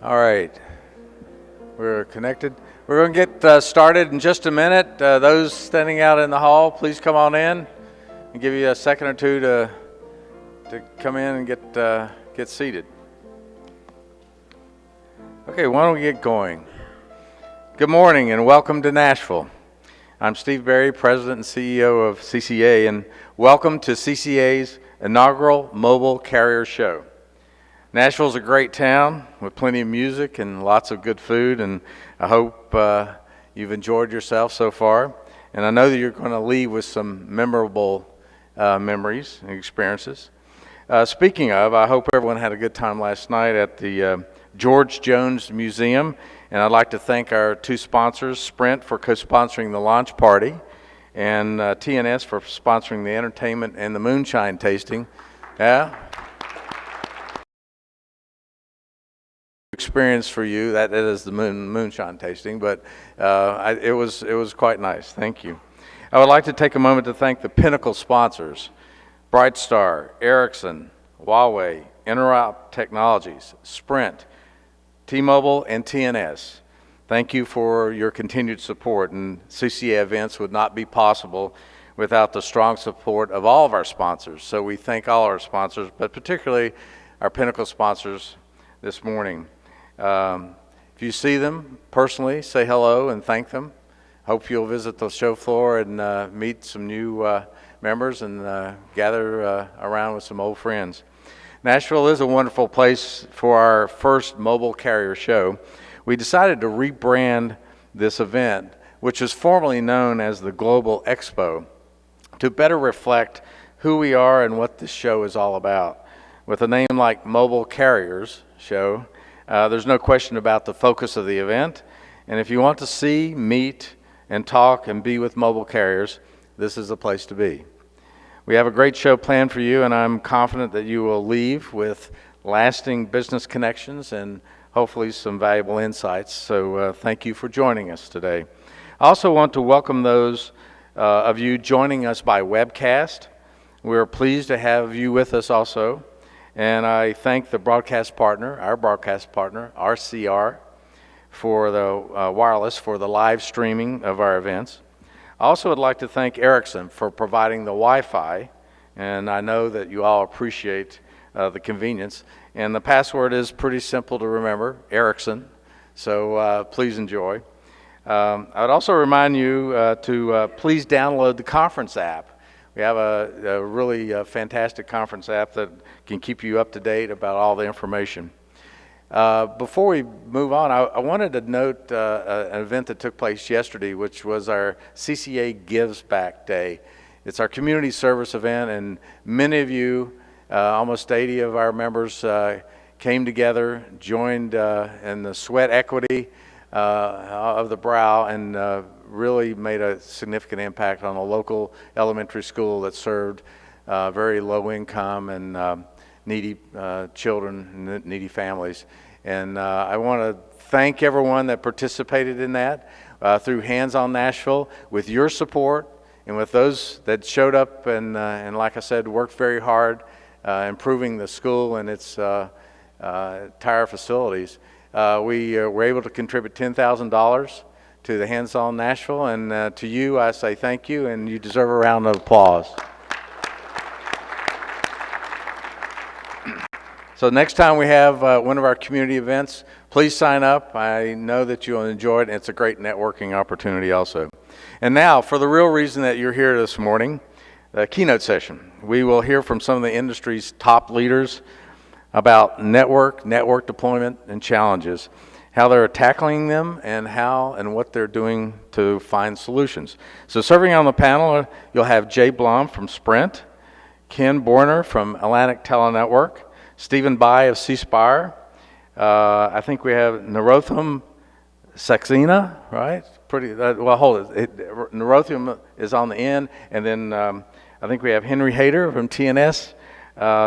All right, we're connected. We're going to get started in just a minute. Those standing out in the hall, please come on in and give you a second or two to come in and get seated. Okay, why don't we get going? Good morning and welcome to Nashville. I'm Steve Berry, President and CEO of CCA, and welcome to CCA's inaugural Mobile Carrier Show. Nashville's a great town with plenty of music and lots of good food, and I hope you've enjoyed yourself so far. And I know that you're going to leave with some memorable memories and experiences. Speaking of, I hope everyone had a good time last night at the George Jones Museum, and I'd like to thank our two sponsors, Sprint for co-sponsoring the launch party, and TNS for sponsoring the entertainment and the moonshine tasting. Yeah. Experience for you, that is the moonshine tasting, but it was quite nice. Thank you. I would like to take a moment to thank the Pinnacle sponsors: Brightstar, Ericsson, Huawei, Interop Technologies, Sprint, T-Mobile, and TNS. Thank you for your continued support, and CCA events would not be possible without the strong support of all of our sponsors. So we thank all our sponsors, but particularly our Pinnacle sponsors this morning. If you see them personally, say hello and thank them. Hope you'll visit the show floor and meet some new members and gather around with some old friends. Nashville is a wonderful place for our first mobile carrier show. We decided to rebrand this event, which is formerly known as the Global Expo, to better reflect who we are and what this show is all about. With a name like Mobile Carriers Show, there's no question about the focus of the event, and if you want to see, meet, and talk and be with mobile carriers, this is the place to be. We have a great show planned for you, and I'm confident that you will leave with lasting business connections and hopefully some valuable insights, so thank you for joining us today. I also want to welcome those of you joining us by webcast. We're pleased to have you with us also. And I thank the broadcast partner, our broadcast partner, RCR, for the wireless, for the live streaming of our events. I also would like to thank Ericsson for providing the Wi-Fi, and I know that you all appreciate the convenience. And the password is pretty simple to remember, Ericsson, so please enjoy. I would also remind you to please download the conference app. We have a really fantastic conference app that can keep you up to date about all the information. Before we move on, I wanted to note an event that took place yesterday, which was our CCA Gives Back Day. It's our community service event, and many of you, almost 80 of our members, came together, joined in the sweat equity of the brow, and really made a significant impact on a local elementary school that served very low income and needy children and needy families. And I want to thank everyone that participated in that through Hands on Nashville. With your support and with those that showed up and like I said, worked very hard improving the school and its entire facilities, we were able to contribute $10,000 to the Hands on Nashville, and to you I say thank you, and you deserve a round of applause. So next time we have one of our community events, please sign up. I know that you'll enjoy it, and it's a great networking opportunity also. And now, for the real reason that you're here this morning, the keynote session. We will hear from some of the industry's top leaders about network deployment, and challenges, how they're tackling them, and how and what they're doing to find solutions. So serving on the panel, you'll have Jay Bluhm from Sprint, Ken Borner from Atlantic Tele-Network, Stephen Bai of C-Spire. I think we have Narotham Saxena, right? Well, hold it. Narotham is on the end, and then I think we have Henry Hayter from TNS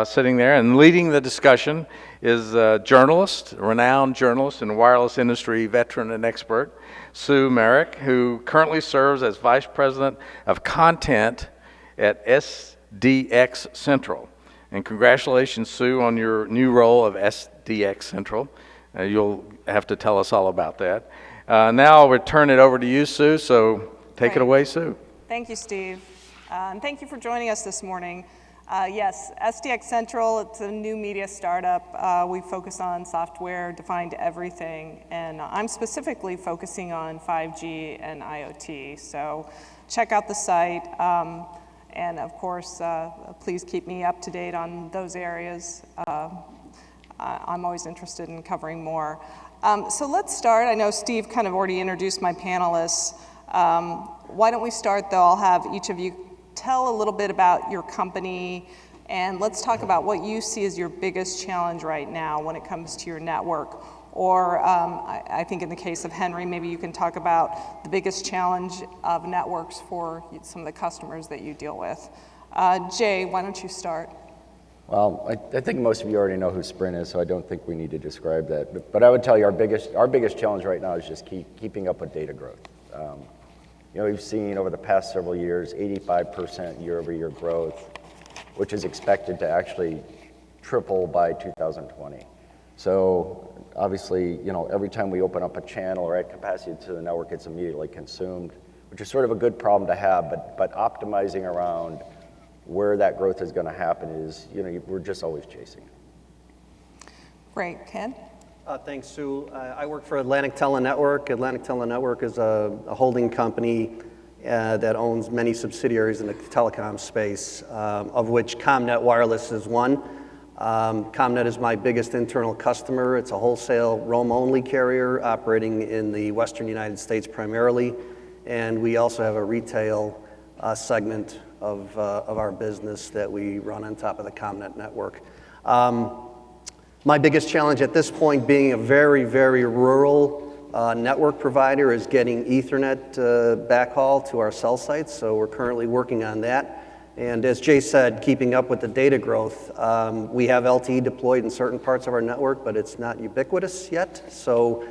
sitting there, and leading the discussion is a journalist, a renowned journalist and wireless industry veteran and expert, Sue Marek, who currently serves as Vice President of Content at SDX Central. And congratulations, Sue, on your new role of SDX Central. You'll have to tell us all about that. Now I'll return it over to you, Sue, so take it away, Sue. Thank you, Steve. And thank you for joining us this morning. Yes, SDX Central, it's a new media startup. We focus on software-defined everything, and I'm specifically focusing on 5G and IoT. So check out the site, and of course, please keep me up to date on those areas. I'm always interested in covering more. So let's start. I know Steve kind of already introduced my panelists. Why don't we start, though? I'll have each of you tell a little bit about your company, and let's talk about what you see as your biggest challenge right now when it comes to your network. Or I think in the case of Henry, maybe you can talk about the biggest challenge of networks for some of the customers that you deal with. Jay, why don't you start? Well, I think most of you already know who Sprint is, so I don't think we need to describe that. But I would tell you our biggest challenge right now is just keeping up with data growth. We've seen over the past several years 85% year-over-year growth, which is expected to actually triple by 2020. So obviously, every time we open up a channel or add capacity to the network, it's immediately consumed, which is sort of a good problem to have. But optimizing around where that growth is going to happen is, we're just always chasing. Great, Ken. Thanks, Sue. I work for Atlantic Tele-Network. Atlantic Tele-Network is a holding company that owns many subsidiaries in the telecom space, of which ComNet Wireless is one. ComNet is my biggest internal customer. It's a wholesale roam-only carrier operating in the western United States primarily, and we also have a retail segment of our business that we run on top of the ComNet network. My biggest challenge at this point, being a very, very rural network provider, is getting Ethernet backhaul to our cell sites, so we're currently working on that. And as Jay said, keeping up with the data growth. We have LTE deployed in certain parts of our network, but it's not ubiquitous yet, so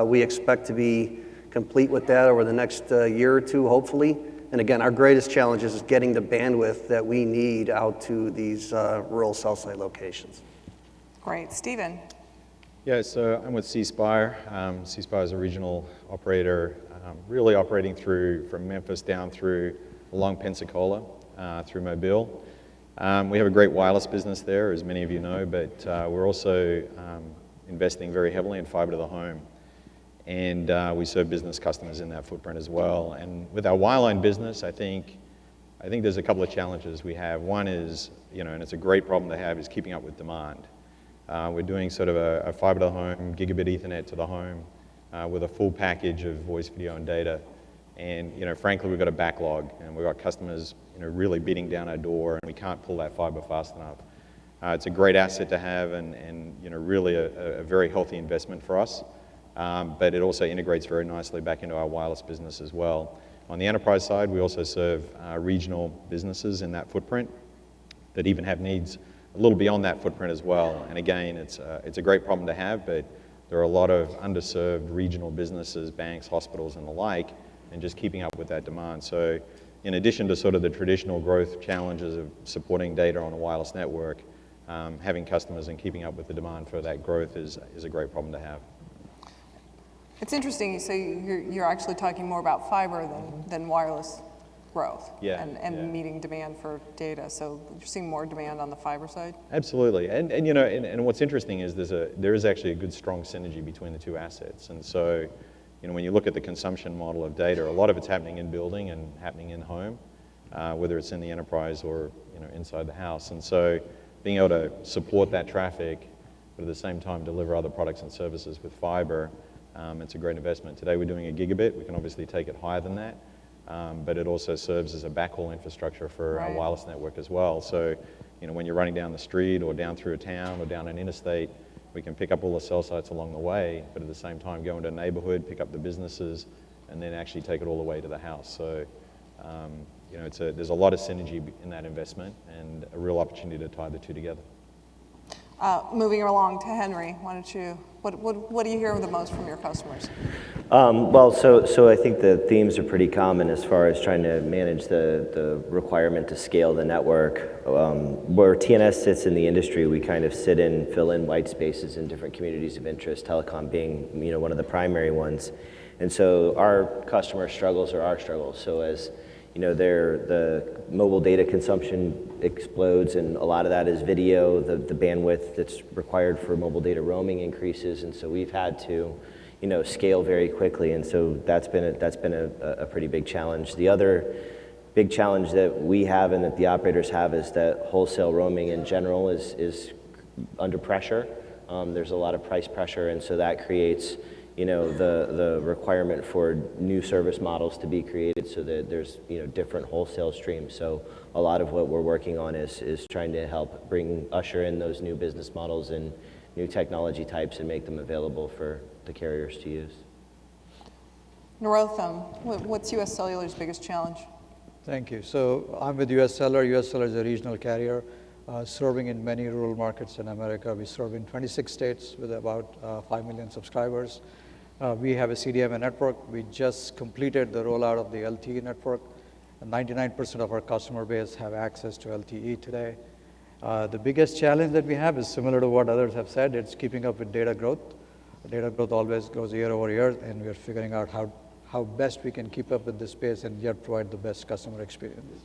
we expect to be complete with that over the next year or two, hopefully. And again, our greatest challenge is getting the bandwidth that we need out to these rural cell site locations. Great. Stephen. Yeah, so I'm with C-Spire. C-Spire is a regional operator, really operating from Memphis down through along Pensacola, through Mobile. We have a great wireless business there, as many of you know, but we're also investing very heavily in fiber to the home. And we serve business customers in that footprint as well. And with our wireline business, I think there's a couple of challenges we have. One is, and it's a great problem to have, is keeping up with demand. We're doing sort of a fiber to the home, gigabit Ethernet to the home, with a full package of voice, video, and data. And frankly, we've got a backlog, and we've got customers really beating down our door, and we can't pull that fiber fast enough. It's a great asset to have, and really a very healthy investment for us. But it also integrates very nicely back into our wireless business as well. On the enterprise side, we also serve regional businesses in that footprint that even have needs a little beyond that footprint as well. And again, it's a great problem to have, but there are a lot of underserved regional businesses, banks, hospitals, and the like, and just keeping up with that demand. So in addition to sort of the traditional growth challenges of supporting data on a wireless network, having customers and keeping up with the demand for that growth is a great problem to have. It's interesting, so you're actually talking more about fiber than wireless growth and meeting demand for data. So you're seeing more demand on the fiber side? Absolutely. And what's interesting is there is actually a good strong synergy between the two assets. And so when you look at the consumption model of data, a lot of it's happening in building and happening in home, whether it's in the enterprise or inside the house. And so being able to support that traffic, but at the same time deliver other products and services with fiber, it's a great investment. Today we're doing a gigabit. We can obviously take it higher than that, but it also serves as a backhaul infrastructure for our wireless network as well. So when you're running down the street or down through a town or down an interstate, we can pick up all the cell sites along the way, but at the same time go into a neighborhood, pick up the businesses, and then actually take it all the way to the house. So there's a lot of synergy in that investment and a real opportunity to tie the two together. Moving along to Henry, why don't you, what do you hear the most from your customers? Well, so I think the themes are pretty common as far as trying to manage the requirement to scale the network. Where TNS sits in the industry, we kind of fill in white spaces in different communities of interest, telecom being one of the primary ones. And so our customer struggles are our struggles. So as the mobile data consumption explodes, and a lot of that is video, the bandwidth that's required for mobile data roaming increases, and so we've had to scale very quickly, and so that's been a pretty big challenge. The other big challenge that we have and that the operators have is that wholesale roaming in general is under pressure. There's a lot of price pressure, and so that creates the requirement for new service models to be created so that there's different wholesale streams. So a lot of what we're working on is trying to help usher in those new business models and new technology types and make them available for the carriers to use. Narotham, what's U.S. Cellular's biggest challenge? Thank you. So I'm with U.S. Cellular. U.S. Cellular is a regional carrier serving in many rural markets in America. We serve in 26 states with about 5 million subscribers. We have a CDMA network. We just completed the rollout of the LTE network. 99% of our customer base have access to LTE today. The biggest challenge that we have is similar to what others have said. It's keeping up with data growth. Data growth always goes year over year, and we're figuring out how best we can keep up with this space and yet provide the best customer experience.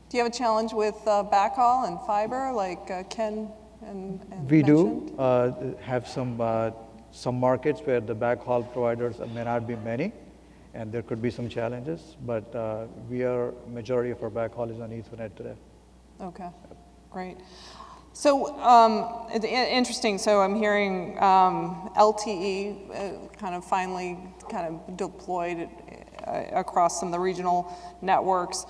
Do you have a challenge with backhaul and fiber, like Ken and We mentioned? do have some markets where the backhaul providers may not be many, and there could be some challenges, but majority of our backhaul is on Ethernet today. Okay, great. So it's interesting. So I'm hearing LTE kind of finally kind of deployed across some of the regional networks.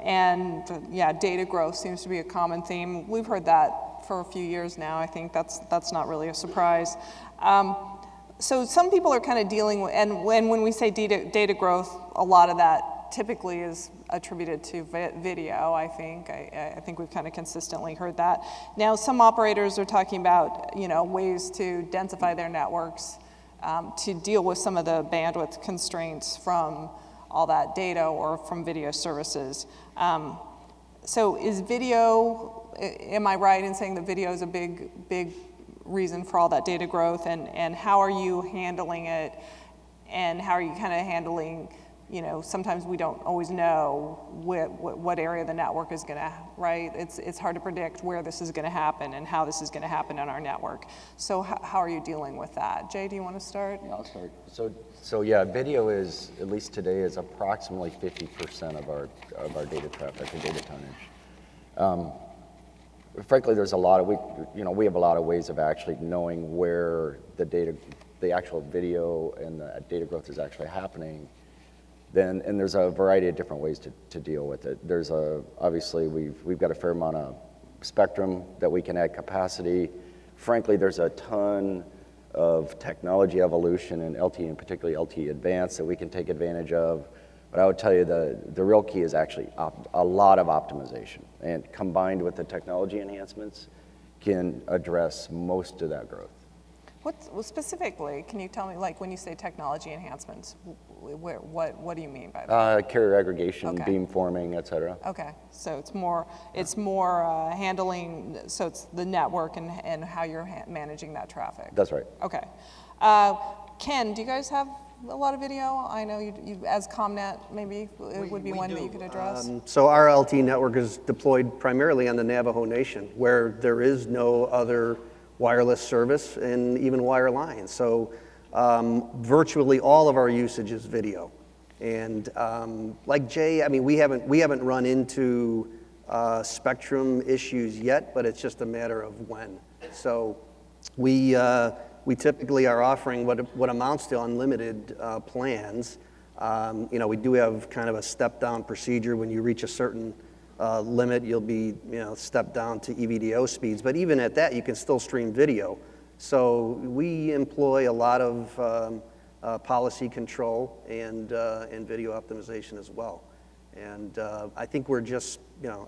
And yeah, data growth seems to be a common theme. We've heard that for a few years now. I think that's not really a surprise. So some people are kind of dealing with, and when we say data growth, a lot of that typically is attributed to video, I think. I think we've kind of consistently heard that. Now, some operators are talking about, ways to densify their networks to deal with some of the bandwidth constraints from all that data or from video services. So is video, am I right in saying that video is a big reason for all that data growth, and how are you handling it, and how are you kind of handling, sometimes we don't always know what area of the network is going to, right? It's hard to predict where this is going to happen and how this is going to happen on our network. So how are you dealing with that? Jay, do you want to start? Yeah, I'll start. So yeah, video is, at least today, is approximately 50% of our data traffic and data tonnage. Frankly, there's a lot of, we have a lot of ways of actually knowing where the actual video and the data growth is actually happening. And there's a variety of different ways to deal with it. There's obviously we've got a fair amount of spectrum that we can add capacity. Frankly, there's a ton of technology evolution in LTE, and particularly LTE Advanced, that we can take advantage of. But I would tell you the real key is actually a lot of optimization, and combined with the technology enhancements can address most of that growth. Well, specifically, can you tell me, like when you say technology enhancements, what do you mean by that? Carrier aggregation, Okay. beamforming, et cetera. Okay, so it's more handling, so it's the network and how you're managing that traffic. That's right. Okay. Ken, do you guys have a lot of video? I know you as ComNet, maybe it would be one that you could address. So our LTE network is deployed primarily on the Navajo Nation, where there is no other wireless service and even wireline. So virtually all of our usage is video. And like Jay, I mean, we haven't run into spectrum issues yet, but it's just a matter of when. So we typically are offering what amounts to unlimited plans. We do have kind of a step-down procedure. When you reach a certain limit, you'll be stepped down to EVDO speeds. But even at that, you can still stream video. So we employ a lot of policy control and video optimization as well. And I think we're just,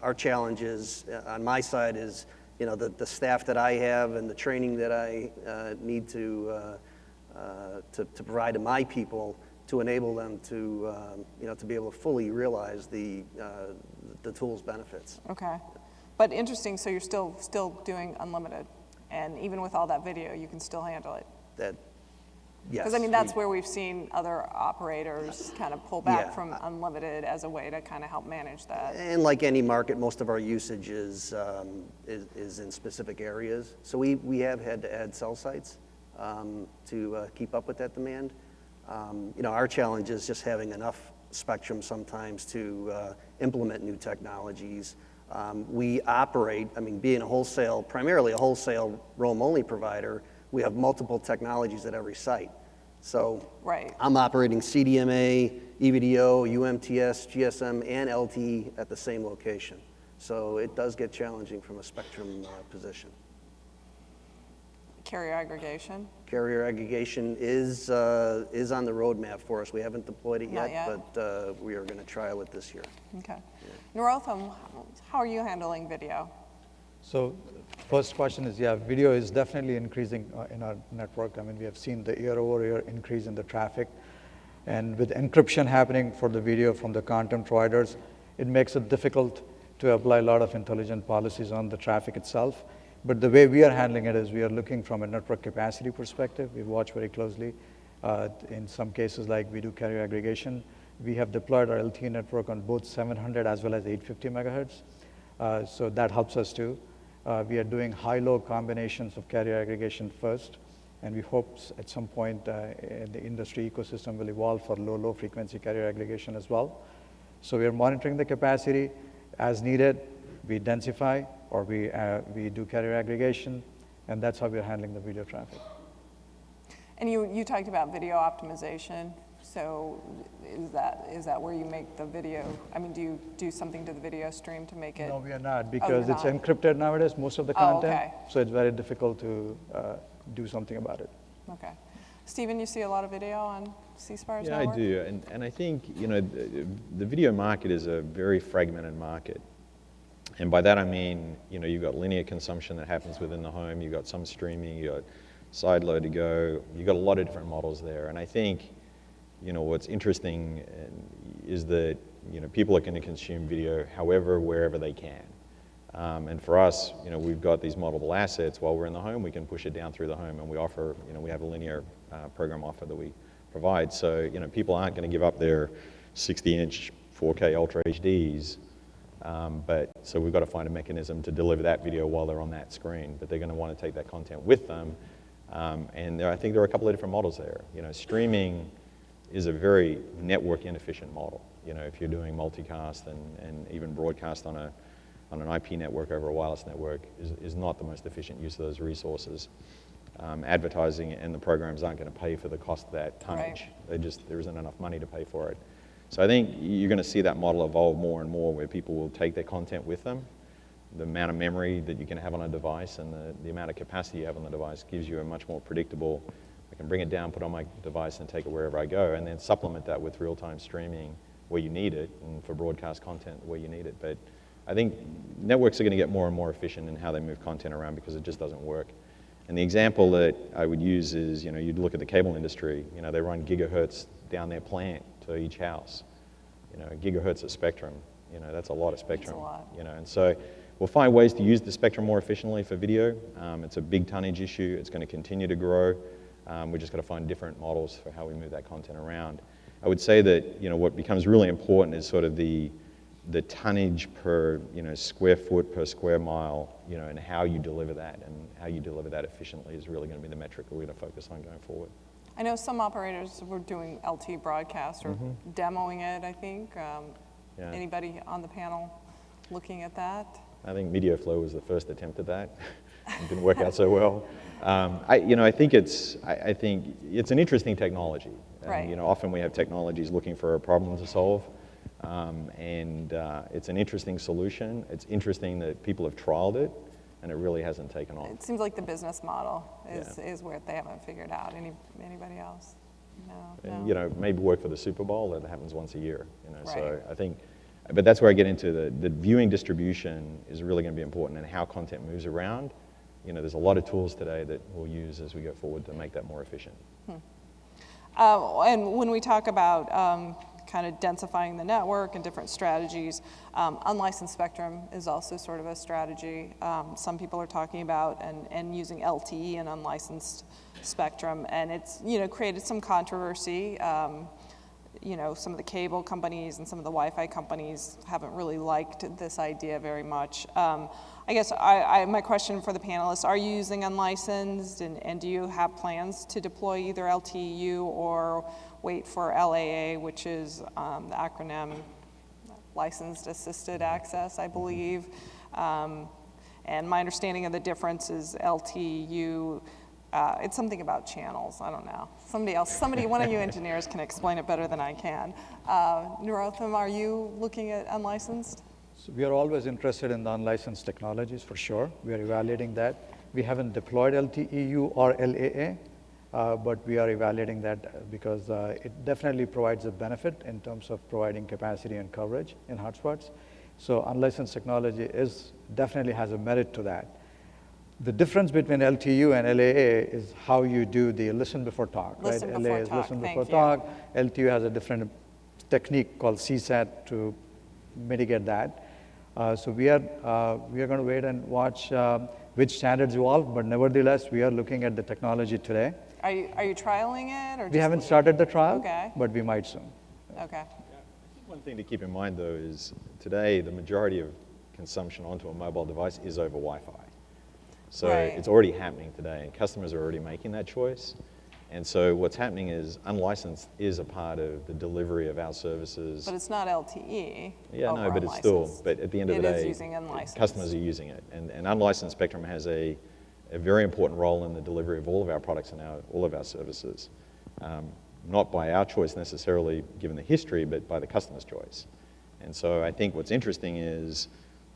our challenge is, on my side, is you know, the staff that I have and the training that I need to provide to my people to enable them to, you know, to be able to fully realize the tool's benefits. Okay. But interesting, so you're still doing unlimited, and even with all that video, you can still handle it. That, yes. Because I mean, that's where we've seen other operators kind of pull back Yeah. from unlimited as a way to kind of help manage that. And like any market, most of our usage is in specific areas. So we have had to add cell sites to keep up with that demand. You know, our challenge is just having enough spectrum sometimes to implement new technologies. We operate, I mean, being primarily a wholesale roam-only provider, we have multiple technologies at every site. So Right. I'm operating CDMA, EVDO, UMTS, GSM, and LTE at the same location. So it does get challenging from a spectrum position. Carrier aggregation? Carrier aggregation is on the roadmap for us. We haven't deployed it Not yet, yet. but we are going to trial it this year. Okay. Narotham, how are you handling video? So first question is, yeah, video is definitely increasing in our network. I mean, we have seen the year-over-year increase in the traffic. And with encryption happening for the video from the content providers, it makes it difficult to apply a lot of intelligent policies on the traffic itself. But the way we are handling it is we are looking from a network capacity perspective. We watch very closely. In some cases, like we do carrier aggregation, we have deployed our LTE network on both 700 as well as 850 megahertz. So that helps us too. We are doing high-low combinations of carrier aggregation first, and we hope at some point the industry ecosystem will evolve for low frequency carrier aggregation as well. So we are monitoring the capacity as needed. We densify or we do carrier aggregation, and that's how we're handling the video traffic. And you talked about video optimization. So is that where you make the video? I mean, do you do something to the video stream to make it? No, we are not, because you're it's not? encrypted nowadays, most of the Oh, content. okay. So it's very difficult to do something about it. Okay. Stephen, you see a lot of video on C-Spire's Yeah, network? I do, and I think, you know, the video market is a very fragmented market. And by that I mean, you know, you've got linear consumption that happens within the home, you've got some streaming, you've got side load to go, you've got a lot of different models there. And I think, you know, what's interesting is that, you know, people are going to consume video however, wherever they can. And for us, you know, we've got these multiple assets. While we're in the home, we can push it down through the home, and we offer, you know, we have a linear program offer that we provide. So, you know, people aren't going to give up their 60-inch 4K Ultra HDs. But so we've got to find a mechanism to deliver that video while they're on that screen. But they're going to want to take that content with them. And I think there are a couple of different models there. You know, streaming is a very network inefficient model. You know, if you're doing multicast and even broadcast on an IP network over a wireless network is not the most efficient use of those resources. Advertising and the programs aren't going to pay for the cost of that tonnage. Right. There isn't enough money to pay for it. So I think you're going to see that model evolve more and more, where people will take their content with them. The amount of memory that you can have on a device and the amount of capacity you have on the device gives you a much more predictable, I can bring it down, put it on my device and take it wherever I go, and then supplement that with real-time streaming where you need it, and for broadcast content where you need it. But I think networks are going to get more and more efficient in how they move content around, because it just doesn't work. And the example that I would use is, you know, you'd look at the cable industry. You know, they run gigahertz down their plant to each house. You know, gigahertz of spectrum. You know, that's a lot of spectrum. That's a lot. You know, and so we'll find ways to use the spectrum more efficiently for video. It's a big tonnage issue. It's going to continue to grow. We just got to find different models for how we move that content around. I would say that, you know, what becomes really important is sort of the tonnage per, you know, square foot per square mile, you know, and how you deliver that, and how you deliver that efficiently is really going to be the metric that we're going to focus on going forward. I know some operators were doing LTE broadcast or demoing it, I think. Yeah. Anybody on the panel looking at that? I think MediaFlow was the first attempt at that. It didn't work out so well. I think it's an interesting technology. And, Right. you know, often we have technologies looking for a problem to solve, and it's an interesting solution. It's interesting that people have trialed it, and it really hasn't taken off. It seems like the business model is, Yeah. is where they haven't figured out. Anybody else? No. And, you know, maybe work for the Super Bowl. That happens once a year. You know, so Right. I think But that's where I get into the viewing distribution is really going to be important, and how content moves around. There's a lot of tools today that we'll use as we go forward to make that more efficient. And when we talk about kind of densifying the network and different strategies, unlicensed spectrum is also sort of a strategy. Some people are talking about and using LTE and unlicensed spectrum, and it's created some controversy. Some of the cable companies and some of the Wi-Fi companies haven't really liked this idea very much. I guess my question for the panelists, are you using unlicensed, and do you have plans to deploy either LTE-U or wait for LAA, which is the acronym Licensed Assisted Access, I believe. And my understanding of the difference is LTE-U, it's something about channels, I don't know. One of you engineers can explain it better than I can. Narotham, are you looking at unlicensed? So we are always interested in the unlicensed technologies, for sure. We are evaluating that. We haven't deployed LTE-U or LAA, but we are evaluating that because it definitely provides a benefit in terms of providing capacity and coverage in hotspots. So unlicensed technology definitely has a merit to that. The difference between LTE-U and LAA is how you do the listen before talk, right? LAA is listen before talk. LTE-U has a different technique called CSAT to mitigate that. So we are going to wait and watch which standards evolve, but nevertheless, we are looking at the technology today. Are you trialing it? Or we haven't started the trial, okay, but we might soon. Okay. One thing to keep in mind, though, is today the majority of consumption onto a mobile device is over Wi-Fi. So it's already happening today, and customers are already making that choice. And so what's happening is unlicensed is a part of the delivery of our services. But it's not LTE. Yeah, no, but it's still, but at the end of the day, it is using unlicensed. Customers are using it. And unlicensed spectrum has a very important role in the delivery of all of our products and all of our services. Not by our choice necessarily, given the history, but by the customer's choice. And so I think what's interesting is,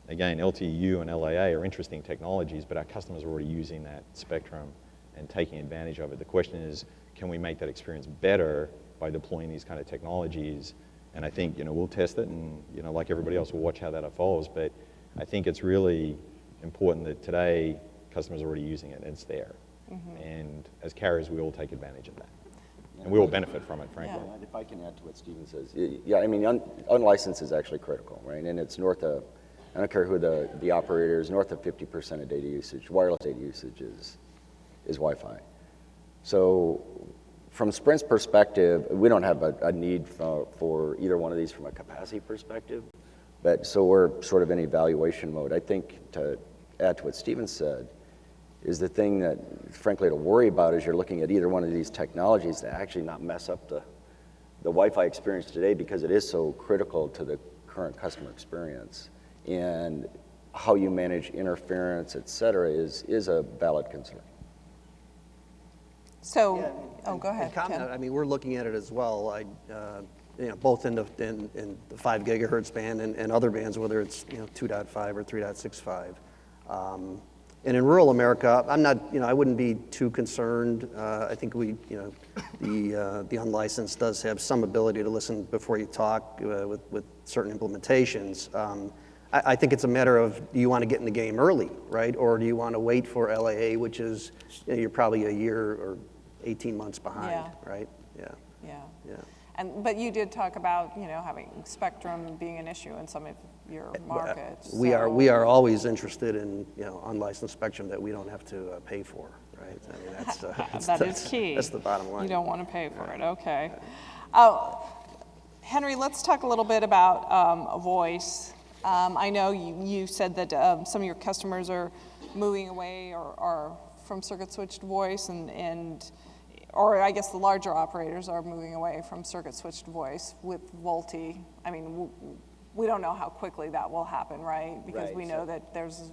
again, LTE-U and LAA are interesting technologies, but our customers are already using that spectrum and taking advantage of it. The question is, can we make that experience better by deploying these kind of technologies? And I think, we'll test it, and, like everybody else, we'll watch how that evolves. But I think it's really important that today customers are already using it, and it's there. Mm-hmm. And as carriers, we all take advantage of that. And we all benefit from it, frankly. Yeah. If I can add to what Stephen says. Yeah, I mean, unlicensed is actually critical, right? And it's north of, I don't care who the operator is, north of 50% of data usage, wireless data usage is Wi-Fi. So from Sprint's perspective, we don't have a need for either one of these from a capacity perspective, but so we're sort of in evaluation mode. I think to add to what Stephen said, is the thing that, frankly, to worry about is you're looking at either one of these technologies to actually not mess up the Wi-Fi experience today, because it is so critical to the current customer experience. And how you manage interference, et cetera, is a valid concern. So, go ahead, Ken. I mean, we're looking at it as well. Both in the 5 gigahertz band and other bands, whether it's 2.5 or 3.65. And in rural America, I wouldn't be too concerned. I think the unlicensed does have some ability to listen before you talk with certain implementations. I think it's a matter of, do you want to get in the game early, right? Or do you want to wait for LAA, which is, you're probably a year or 18 months behind, right? Yeah. But you did talk about, having spectrum being an issue in some of your markets. We are always interested in, unlicensed spectrum that we don't have to pay for, right? I mean, that is key. That's the bottom line. You don't want to pay for it, okay. Henry, let's talk a little bit about voice. I know you said that some of your customers are moving away or from circuit switched voice, or I guess the larger operators are moving away from circuit switched voice with VoLTE. I mean, we don't know how quickly that will happen, right? Because we know that there's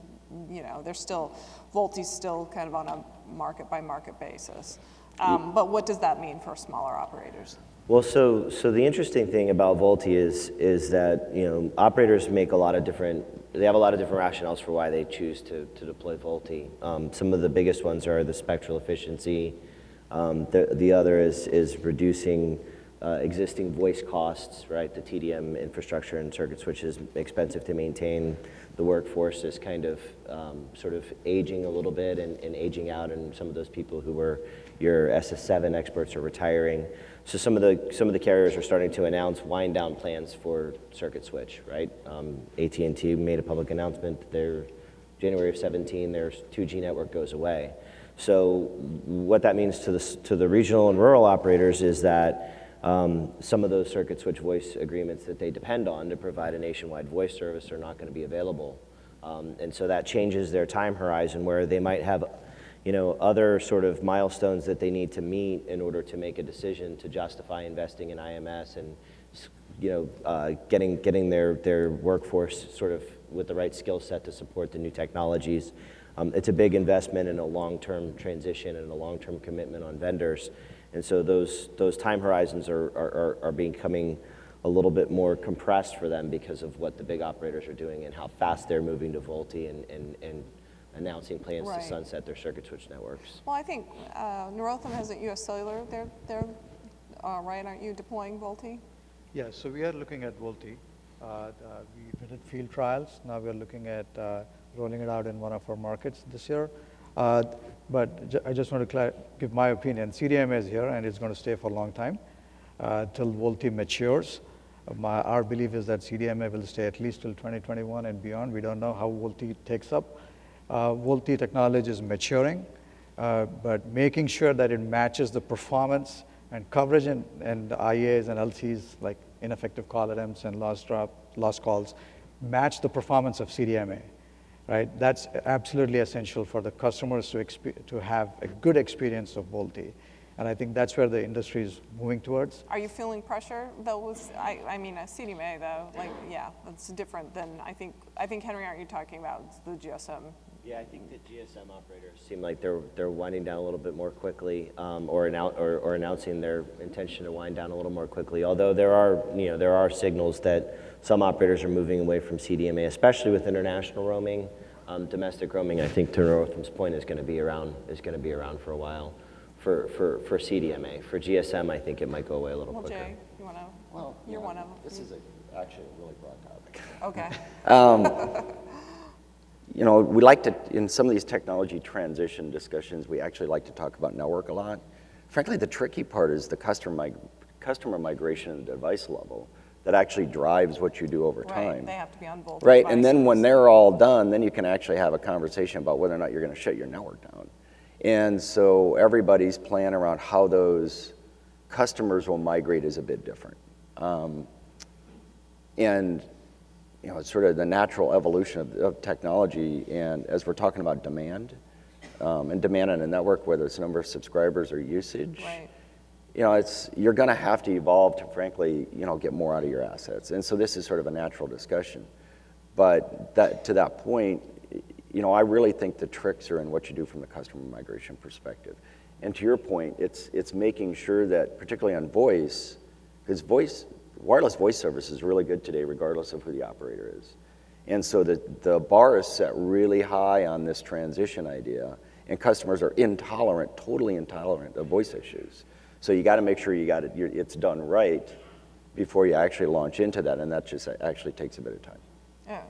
still, VoLTE's still kind of on a market by market basis. But what does that mean for smaller operators? Well, so the interesting thing about VoLTE is that operators make a lot of different. They have a lot of different rationales for why they choose to deploy VoLTE. Some of the biggest ones are the spectral efficiency. The other is reducing existing voice costs, right? The TDM infrastructure and circuit switch is expensive to maintain. The workforce is kind of sort of aging a little bit and aging out, and some of those people who were your SS7 experts are retiring. So some of the carriers are starting to announce wind down plans for circuit switch, right? AT&T made a public announcement. January of 17, their 2G network goes away. So what that means to the regional and rural operators is that some of those circuit switch voice agreements that they depend on to provide a nationwide voice service are not going to be available. And so that changes their time horizon, where they might have other sort of milestones that they need to meet in order to make a decision to justify investing in IMS and getting their workforce sort of with the right skill set to support the new technologies. It's a big investment in a long-term transition and a long-term commitment on vendors. And so those time horizons are becoming a little bit more compressed for them because of what the big operators are doing and how fast they're moving to VoLTE and announcing plans to sunset their circuit switch networks. Well, I think Northam has at US Cellular. They're right, aren't you deploying VoLTE? Yeah, so we are looking at VoLTE. We did field trials. Now we're looking at rolling it out in one of our markets this year. But I just want to give my opinion. CDMA is here, and it's going to stay for a long time till VoLTE matures. Our belief is that CDMA will stay at least till 2021 and beyond. We don't know how VoLTE takes up. VoLTE technology is maturing, but making sure that it matches the performance and coverage and IAs and LCs, like ineffective call attempts and lost calls, match the performance of CDMA. Right? That's absolutely essential for the customers to have a good experience of VoLTE. And I think that's where the industry is moving towards. Are you feeling pressure though with, I mean, a CDMA though, like, yeah, that's different than, I think Henry, aren't you talking about the GSM? Yeah, I think the GSM operators seem like they're winding down a little bit more quickly, or announcing their intention to wind down a little more quickly. Although there are signals that some operators are moving away from CDMA, especially with international roaming. Domestic roaming, I think, to Northam's point, is going to be around for a while. For CDMA, for GSM, I think it might go away a little quicker. Jay, you want to? Well, you're one of them. This is actually a really broad topic. Okay. We like to, in some of these technology transition discussions, we actually like to talk about network a lot. Frankly, the tricky part is the customer migration at the device level that actually drives what you do over time. Right, they have to be on VoLTE Right, devices. and then when they're all done, then you can actually have a conversation about whether or not you're going to shut your network down. And so everybody's plan around how those customers will migrate is a bit different. And it's sort of the natural evolution of technology. And as we're talking about demand, and demand on a network, whether it's number of subscribers or usage, Right. You're going to have to evolve to, frankly, get more out of your assets. And so this is sort of a natural discussion. But to that point, I really think the tricks are in what you do from the customer migration perspective. And to your point, it's making sure that, particularly on voice, because wireless voice service is really good today, regardless of who the operator is. And so the bar is set really high on this transition idea, and customers are totally intolerant of voice issues. So you got to make sure it's done right before you actually launch into that, and that just actually takes a bit of time. Yeah,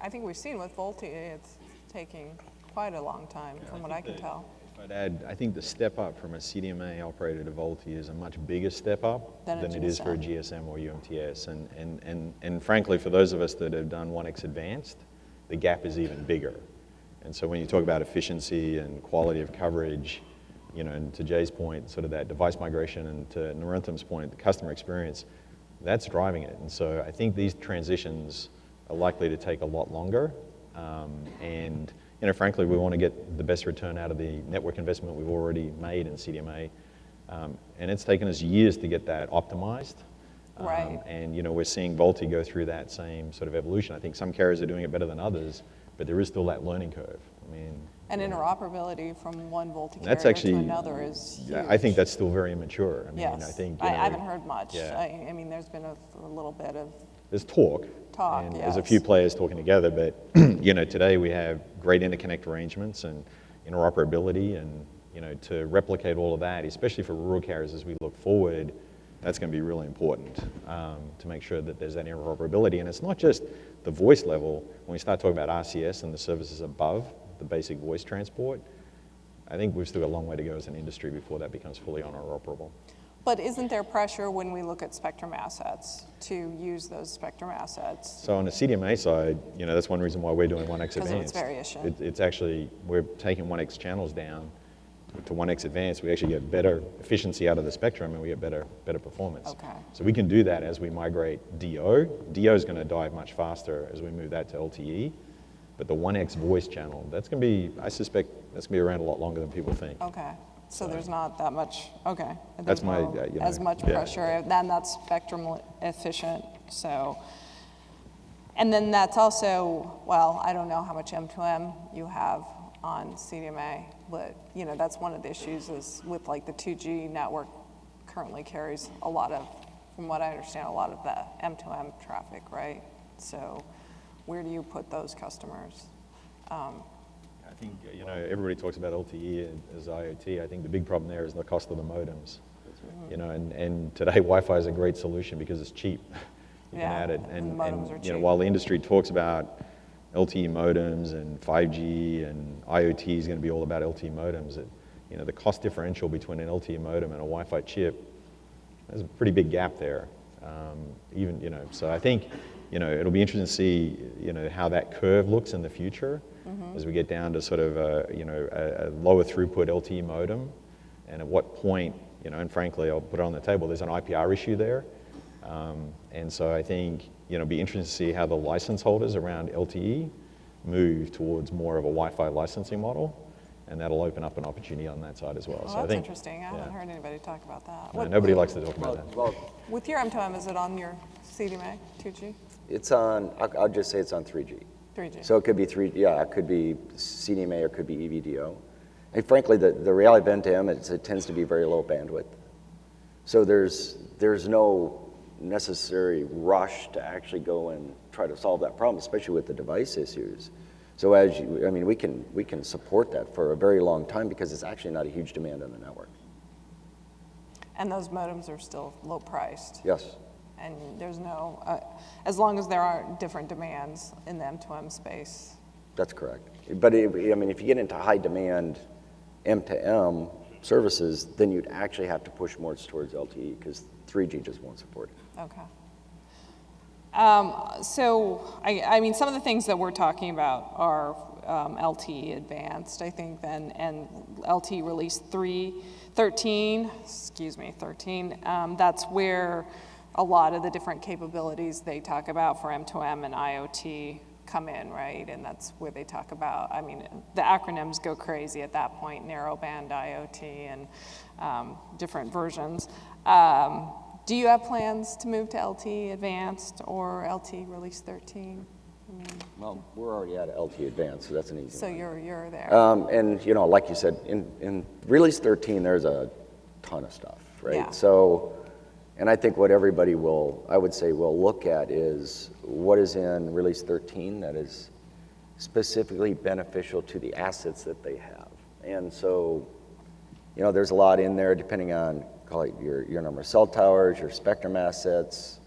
I think we've seen with VoLTE, it's taking quite a long time, from what I can tell. If I'd add, I think the step up from a CDMA operator to VoLTE is a much bigger step up than it is for a GSM or UMTS. And frankly, for those of us that have done 1X Advanced, the gap is even bigger. And so when you talk about efficiency and quality of coverage, and to Jay's point, sort of that device migration, and to Narentham's point, the customer experience, that's driving it. And so I think these transitions are likely to take a lot longer. And frankly, we want to get the best return out of the network investment we've already made in CDMA. And it's taken us years to get that optimized. Right. And we're seeing VoLTE go through that same sort of evolution. I think some carriers are doing it better than others, but there is still that learning curve. And interoperability from one VoLTE That's carrier actually, to another is huge. I think that's still very immature. Yes. I think I haven't heard much. Yeah. I mean, there's been a little bit of there's talk. And there's a few players talking together, but today we have great interconnect arrangements and interoperability, and to replicate all of that, especially for rural carriers as we look forward, That's going to be really important to make sure that there's that interoperability. And it's not just the voice level. When we start talking about RCS and the services above the basic voice transport, I think we've still got a long way to go as an industry before that becomes fully interoperable. But isn't there pressure when we look at spectrum assets to use those spectrum assets? So on the CDMA side, that's one reason why we're doing 1X Because of its Advanced. variation. It's actually, we're taking 1X channels down to 1X Advanced. We actually get better efficiency out of the spectrum and we get better performance. Okay. So we can do that as we migrate DO. DO is going to dive much faster as we move that to LTE. But the 1X voice channel, that's going to be, I suspect, that's going to be around a lot longer than people think. Okay. So there's not that much, okay. That's There's my, no as much pressure, and that's spectrum efficient, so. And then that's also, well, I don't know how much M2M you have on CDMA, but that's one of the issues is with like the 2G network currently carries a lot of, from what I understand, a lot of the M2M traffic, right? So where do you put those customers? I think, everybody talks about LTE as IoT. I think the big problem there is the cost of the modems. And today Wi-Fi is a great solution because it's cheap. You can add it. And the modems are cheap. While the industry talks about LTE modems and 5G and IoT is going to be all about LTE modems, the cost differential between an LTE modem and a Wi-Fi chip, there's a pretty big gap there. So I think, it'll be interesting to see, how that curve looks in the future as we get down to sort of a lower throughput LTE modem, and at what point, and frankly, I'll put it on the table, there's an IPR issue there. And so I think, it'll be interesting to see how the license holders around LTE move towards more of a Wi-Fi licensing model, and that'll open up an opportunity on that side as well. Oh, so that's I think, interesting. I haven't heard anybody talk about that. No, nobody likes to talk about that. Well, With your M2M, is it on your CDMA, 2G, it's on, I'll just say it's on 3G. 3G? So it could be it could be CDMA or it could be EVDO. And frankly, the reality of M2M is it tends to be very low bandwidth. So there's no necessary rush to actually go and try to solve that problem, especially with the device issues. So we can support that for a very long time because it's actually not a huge demand on the network. And those modems are still low priced? Yes. And there's no, as long as there aren't different demands in the M2M space. That's correct. But if you get into high demand M2M services, then you'd actually have to push more towards LTE because 3G just won't support it. Okay. So, some of the things that we're talking about are LTE Advanced, I think, and LTE Release 13. That's where a lot of the different capabilities they talk about for M2M and IoT come in, right? And that's where they talk about, the acronyms go crazy at that point, narrowband IoT and different versions. Do you have plans to move to LTE Advanced or LTE Release 13? Well, we're already at LTE Advanced, so that's an easy So one. you're there. And like you said, in Release 13, there's a ton of stuff, right? Yeah. So, and I think what everybody will look at is what is in Release 13 that is specifically beneficial to the assets that they have. And so, there's a lot in there depending on, call it your number of cell towers, your spectrum assets,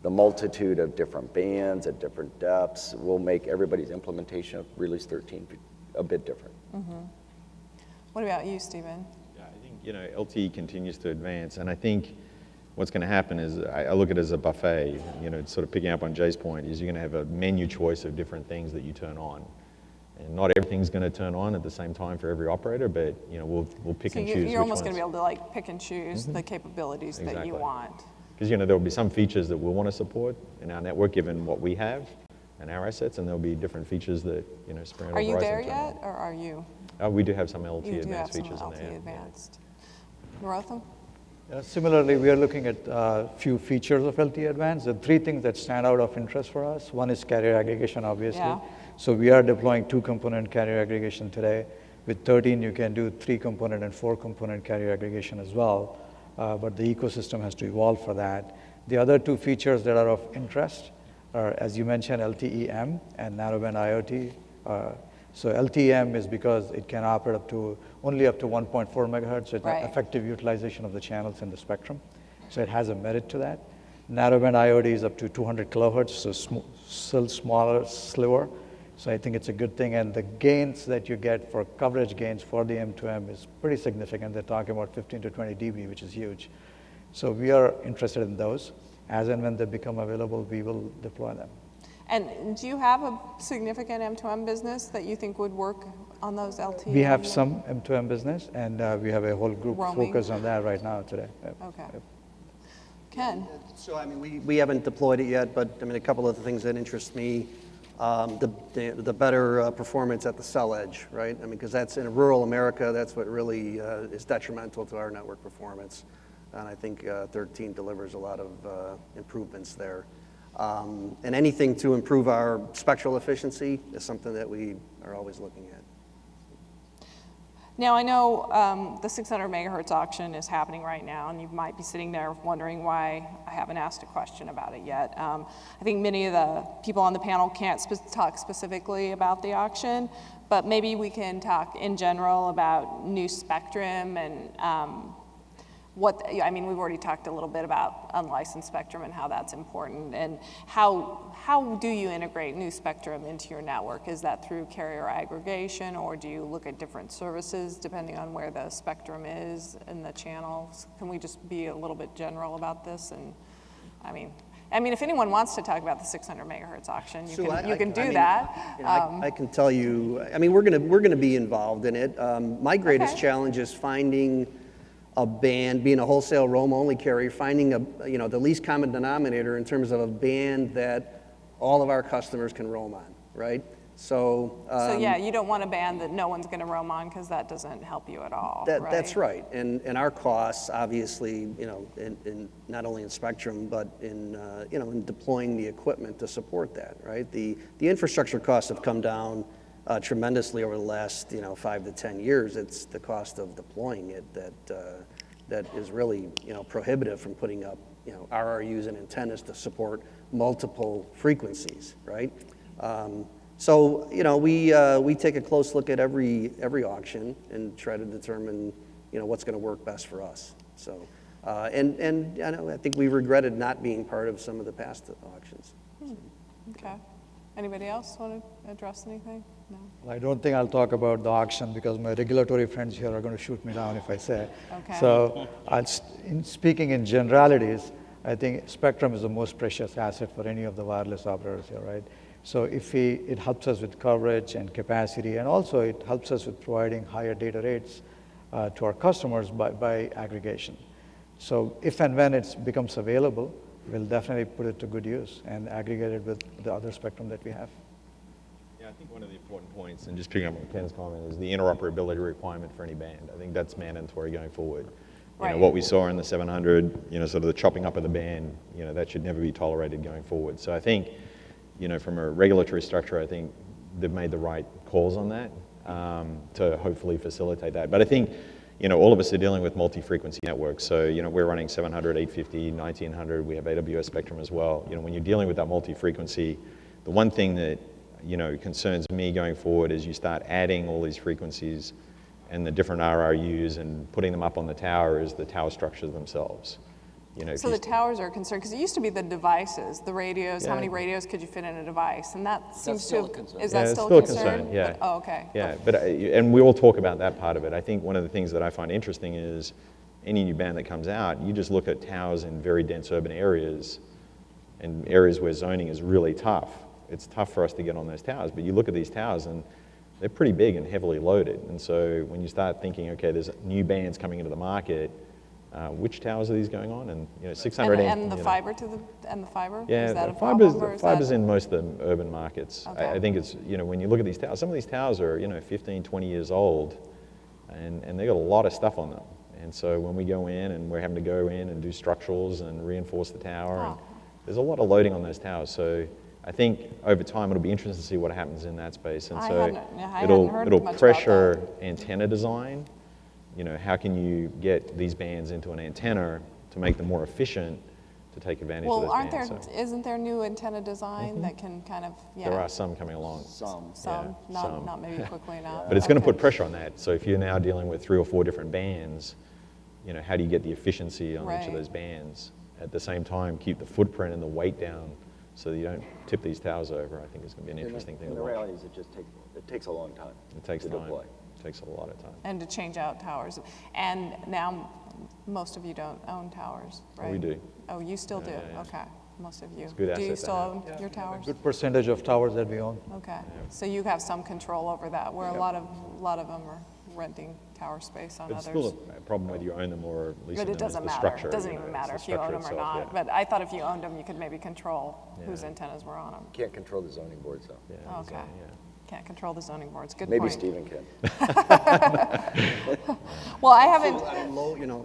the multitude of different bands at different depths will make everybody's implementation of Release 13 a bit different. Mm-hmm. What about you, Stephen? Yeah, I think, LTE continues to advance, and I think what's going to happen is, I look at it as a buffet, sort of picking up on Jay's point, is you're going to have a menu choice of different things that you turn on. And not everything's going to turn on at the same time for every operator, but we'll pick and choose which ones. You're almost going to be able to pick and choose the capabilities that you want. Because there will be some features that we'll want to support in our network given what we have and our assets, and there'll be different features that Sprint or Verizon Are you there turn yet, on. or are you? We do have some LTE You do have Advanced some features in there. LTE Advanced. Norotham? Similarly, we are looking at a few features of LTE Advanced. The three things that stand out of interest for us. One is carrier aggregation, obviously. Yeah. So we are deploying 2-component carrier aggregation today. With 13, you can do 3-component and 4-component carrier aggregation as well. But the ecosystem has to evolve for that. The other two features that are of interest are, as you mentioned, LTE-M and narrowband IoT. So LTE-M is because it can operate only up to 1.4 megahertz, so it's Right. effective utilization of the channels in the spectrum. So it has a merit to that. Narrowband IoT is up to 200 kilohertz, so still smaller sliver. So I think it's a good thing. And the gains that you get for coverage gains for the M2M is pretty significant. They're talking about 15 to 20 dB, which is huge. So we are interested in those. As and when they become available, we will deploy them. And do you have a significant M2M business that you think would work on those LTE? We have some M2M business, and we have a whole group Roaming. focused on that right now today. Yep. Okay. Yep. Ken? So, I mean, we haven't deployed it yet, but I mean, a couple of the things that interest me, the better performance at the cell edge, right? I mean, because that's in rural America, that's what really is detrimental to our network performance. And I think 13 delivers a lot of improvements there. And anything to improve our spectral efficiency is something that we are always looking at. Now, I know the 600 megahertz auction is happening right now, and you might be sitting there wondering why I haven't asked a question about it yet. I think many of the people on the panel can't talk specifically about the auction, but maybe we can talk in general about new spectrum and I mean, we've already talked a little bit about unlicensed spectrum and how that's important, and how do you integrate new spectrum into your network? Is that through carrier aggregation, or do you look at different services depending on where the spectrum is in the channels? Can we just be a little bit general about this? And I mean, if anyone wants to talk about the 600 megahertz auction, you can do that. You know, I can tell you. I mean, we're gonna be involved in it. My greatest challenge is finding a band, being a wholesale roam-only carrier, finding the least common denominator in terms of a band that all of our customers can roam on, right? So yeah, you don't want a band that no one's going to roam on, because that doesn't help you at all. Right? That's right, and our costs, obviously, in not only in spectrum, but in deploying the equipment to support that, right? The infrastructure costs have come down tremendously over the last 5 to 10 years. It's the cost of deploying it that is really prohibitive from putting up RRUs and antennas to support multiple frequencies, right? So we take a close look at every auction and try to determine what's going to work best for us. So and I think we regretted not being part of some of the past auctions. Okay. Anybody else want to address anything? No. Well, I don't think I'll talk about the auction because my regulatory friends here are going to shoot me down if I say. Okay. So speaking in generalities, I think spectrum is the most precious asset for any of the wireless operators here, right? So it helps us with coverage and capacity, and also it helps us with providing higher data rates to our customers by aggregation. So if and when it becomes available, we'll definitely put it to good use and aggregate it with the other spectrum that we have. Yeah, I think one of the important points, and just picking up on Ken's comment, is the interoperability requirement for any band. I think that's mandatory going forward. Right. What we saw in the 700, sort of the chopping up of the band, that should never be tolerated going forward. So I think, from a regulatory structure, I think they've made the right calls on that to hopefully facilitate that. But I think, all of us are dealing with multi-frequency networks. So, we're running 700, 850, 1900. We have AWS spectrum as well. When you're dealing with that multi-frequency, the one thing that, concerns me going forward is you start adding all these frequencies and the different RRUs and putting them up on the tower is the tower structures themselves. So the towers are concerned, because it used to be the devices, the radios. Yeah. How many radios could you fit in a device? And that seems to is that still a concern? Yeah. But, okay. Yeah, and we will talk about that part of it. I think one of the things that I find interesting is any new band that comes out, you just look at towers in very dense urban areas and areas where zoning is really tough. It's tough for us to get on those towers, but you look at these towers and they're pretty big and heavily loaded. And so when you start thinking, okay, there's new bands coming into the market, which towers are these going on? And 600 and the fiber and the fiber. Yeah, is that fiber's in most of the urban markets. Okay. I think it's when you look at these towers, some of these towers are 15, 20 years old, and they got a lot of stuff on them. And so when we go in and we're having to go in and do structurals and reinforce the tower, and there's a lot of loading on those towers. So I think over time it'll be interesting to see what happens in that space. And so it'll pressure antenna design. How can you get these bands into an antenna to make them more efficient to take advantage of those bands? Isn't there new antenna design that can kind of, There are some coming along. Some, yeah, not maybe quickly enough. But it's going to put pressure on that. So if you're now dealing with 3 or 4 different bands, how do you get the efficiency on each Right. of those bands? At the same time, keep the footprint and the weight down so that you don't tip these towers over, I think is going to be an interesting thing to The watch. reality is it takes a long time. It takes to time. deploy. It takes a lot of time. And to change out towers. And now, most of you don't own towers, right? We do. Oh, you still do? yeah. Okay, most of you. a good Do asset you to still have. own your towers? Good percentage of towers that we own. Okay, so you have some control over that, where a lot of them are renting tower space on But it's others. still a problem whether you own them or leasing But them. it It's doesn't the matter. structure, It doesn't you know, even it's matter the if you own them structure or itself, not. yeah. But I thought if you owned them, you could maybe control whose antennas were on them. Can't control the zoning boards, though. Yeah, Okay. yeah. Can't control the zoning boards. Good Maybe point. Stephen can. Well, I haven't.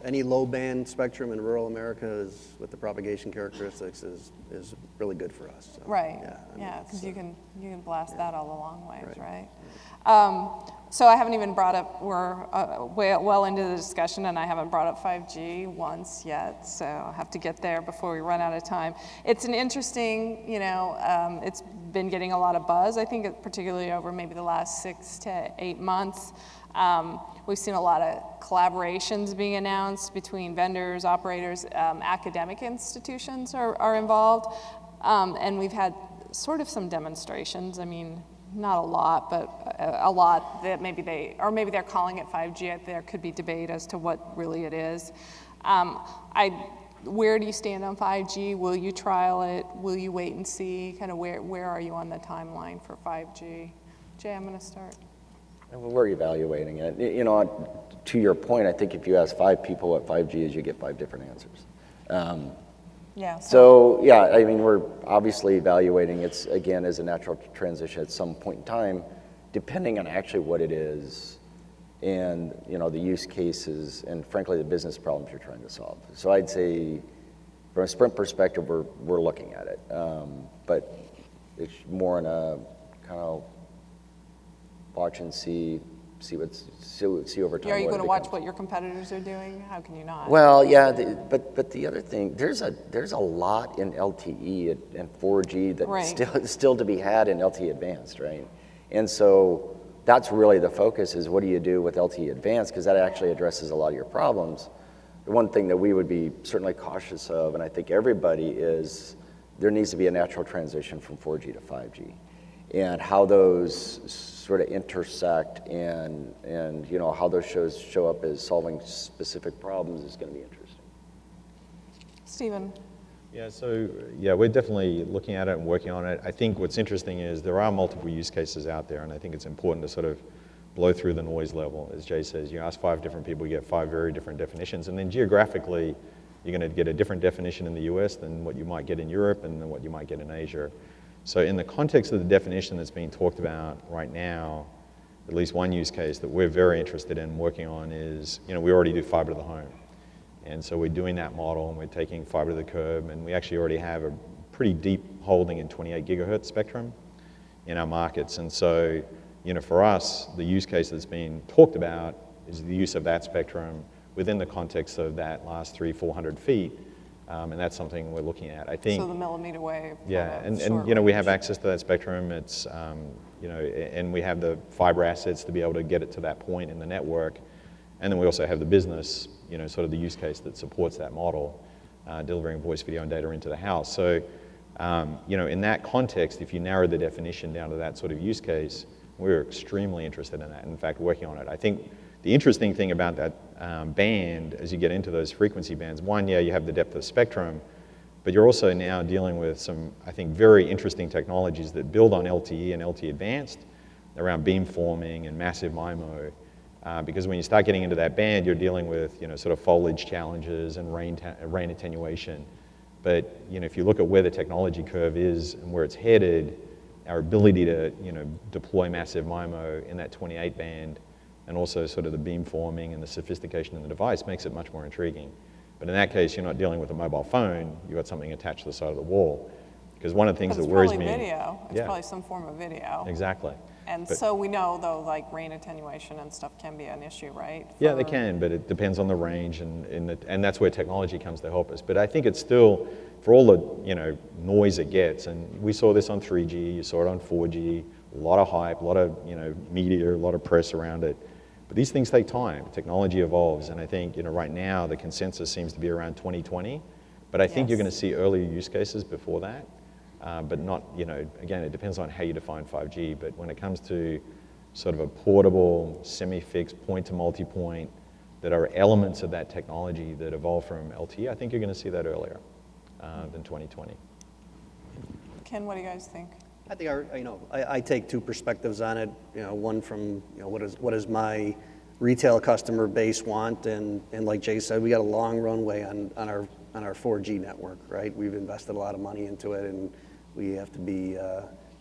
Any low band spectrum in rural America is, with the propagation characteristics, is really good for us. So, Right, I mean, yeah, it's, because you can blast that all the long ways, right? Right. So I haven't even brought up, we're well into the discussion, and I haven't brought up 5G once yet, so I'll have to get there before we run out of time. It's an interesting, it's been getting a lot of buzz, I think, particularly over maybe the last 6 to 8 months. We've seen a lot of collaborations being announced between vendors, operators, academic institutions are involved, and we've had sort of some demonstrations. I mean, not a lot, but a lot that maybe they're calling it 5G. There could be debate as to what really it is. Where do you stand on 5G? Will you trial it? Will you wait and see? Kind of where are you on the timeline for 5G? Jay, I'm going to start. Well, we're evaluating it. To your point, I think if you ask 5 people what 5G is, you get 5 different answers. Yeah. So, yeah, I mean, we're obviously evaluating it, again, as a natural transition at some point in time, depending on actually what it is and, the use cases and, frankly, the business problems you're trying to solve. So I'd say, from a Sprint perspective, we're looking at it. But it's more in a kind of watch and see over time. Are you what going it to watch becomes. what your competitors are doing? How can you not? Well, yeah, but the other thing, there's a lot in LTE and 4G that Right. still to be had in LTE Advanced, right? And so that's really the focus is what do you do with LTE Advanced, because that actually addresses a lot of your problems. The one thing that we would be certainly cautious of, and I think everybody is, there needs to be a natural transition from 4G to 5G. And how those sort of intersect and how those show up as solving specific problems is going to be interesting. Stephen. Yeah, so we're definitely looking at it and working on it. I think what's interesting is there are multiple use cases out there, and I think it's important to sort of blow through the noise level. As Jay says, you ask 5 different people, you get 5 very different definitions, and then geographically, you're going to get a different definition in the US than what you might get in Europe and then what you might get in Asia. So in the context of the definition that's being talked about right now, at least one use case that we're very interested in working on is, we already do fiber to the home. And so we're doing that model and we're taking fiber to the curb, and we actually already have a pretty deep holding in 28 gigahertz spectrum in our markets. And so, for us, the use case that's being talked about is the use of that spectrum within the context of that last 300-400 feet. And that's something we're looking at. I think. So the millimeter wave. Yeah, and we have access to that spectrum. It's and we have the fiber assets to be able to get it to that point in the network, and then we also have the business, sort of the use case that supports that model, delivering voice, video, and data into the house. So, in that context, if you narrow the definition down to that sort of use case, we're extremely interested in that. In fact, working on it. I think the interesting thing about that band, as you get into those frequency bands, one, you have the depth of spectrum, but you're also now dealing with some, I think, very interesting technologies that build on LTE and LTE Advanced around beamforming and massive MIMO. Because when you start getting into that band, you're dealing with, sort of foliage challenges and rain attenuation. But, if you look at where the technology curve is and where it's headed, our ability to, deploy massive MIMO in that 28 band and also sort of the beamforming and the sophistication in the device makes it much more intriguing. But in that case, you're not dealing with a mobile phone, you've got something attached to the side of the wall. Because one of the things that worries me... It's probably video. It's probably some form of video. Exactly. And so we know, though, like rain attenuation and stuff can be an issue, right? Yeah, they can, but it depends on the range, and that's where technology comes to help us. But I think it's still, for all the noise it gets, and we saw this on 3G, you saw it on 4G, a lot of hype, a lot of media, a lot of press around it. But these things take time. Technology evolves, and I think right now the consensus seems to be around 2020. But I think you're going to see earlier use cases before that. But not, again, it depends on how you define 5G. But when it comes to sort of a portable, semi-fixed, point-to-multipoint, that are elements of that technology that evolve from LTE, I think you're going to see that earlier than 2020. Ken, what do you guys think? I think I take two perspectives on it. One from what does my retail customer base want, and like Jay said, we got a long runway on our 4G network, right? We've invested a lot of money into it, and we have to be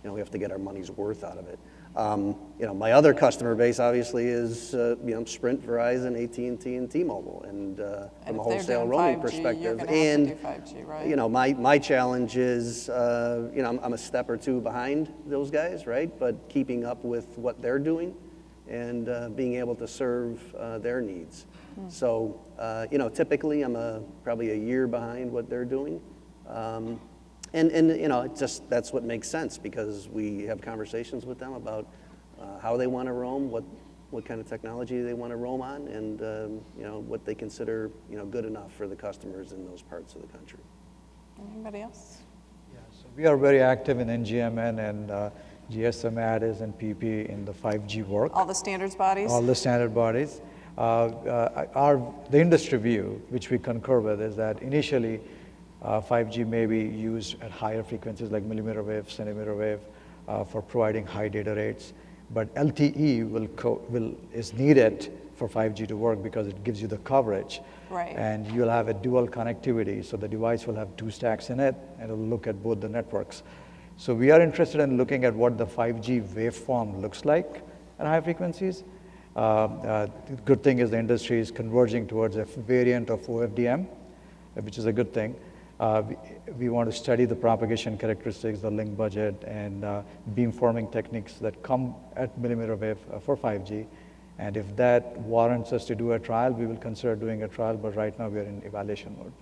we have to get our money's worth out of it. My other customer base obviously is Sprint, Verizon, AT&T, and T-Mobile, and from a wholesale roaming 5G, perspective. you're gonna have to do 5G, right? My challenge is, I'm a step or two behind those guys, right? But keeping up with what they're doing and being able to serve their needs. So, typically I'm probably a year behind what they're doing. And that's what makes sense, because we have conversations with them about how they want to roam, what kind of technology they want to roam on, and what they consider good enough for the customers in those parts of the country. Anybody else? Yeah, so we are very active in NGMN and GSM ADIS and PP in the 5G work. All the standards bodies? All the standard bodies. The industry view, which we concur with, is that initially 5G may be used at higher frequencies like millimeter wave, centimeter wave for providing high data rates. But LTE is needed for 5G to work because it gives you the coverage. Right. And you'll have a dual connectivity, so the device will have two stacks in it, and it'll look at both the networks. So we are interested in looking at what the 5G waveform looks like at high frequencies. The good thing is the industry is converging towards a variant of OFDM, which is a good thing. We want to study the propagation characteristics, the link budget, and beamforming techniques that come at millimeter wave for 5G. And if that warrants us to do a trial, we will consider doing a trial, but right now we are in evaluation mode.